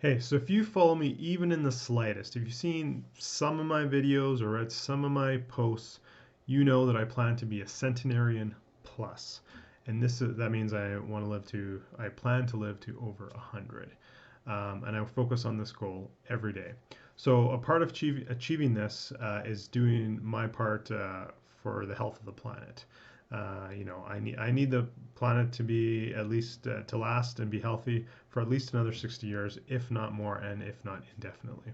Hey, so if you follow me even in the slightest, if you've seen some of my videos or read some of my posts, you know that I plan to be a centenarian plus. And that means I plan to live to over 100. And I focus on this goal every day. So a part of achieving this is doing my part for the health of the planet. I need the planet to be at least to last and be healthy for at least another 60 years, if not more, and if not indefinitely.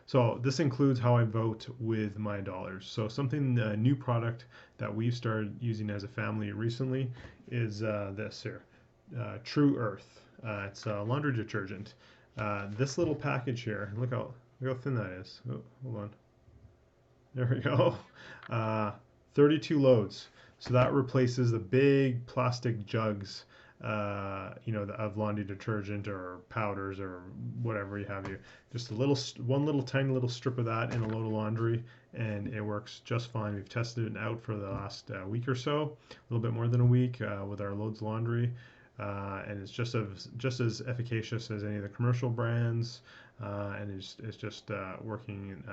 So this includes how I vote with my dollars. So something a new product that we've started using as a family recently is this here, Tru Earth. It's a laundry detergent. This little package here, look how thin that is. Oh, hold on. There we go. Uh, 32 loads. So that replaces the big plastic jugs, of laundry detergent or powders or whatever you have here. Just one little tiny little strip of that in a load of laundry, and it works just fine. We've tested it out for the last week or so, a little bit more than a week with our loads laundry. And it's just as efficacious as any of the commercial brands, and it's just working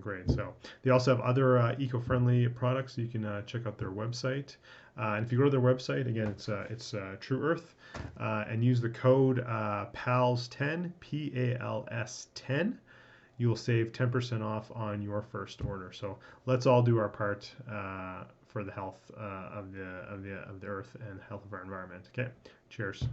great. So they also have other eco-friendly products. So you can check out their website. And if you go to their website, again, it's Tru Earth, and use the code PALS10, PALS10. You will save 10% off on your first order. So let's all do our part for the health of the earth and health of our environment. Okay, cheers.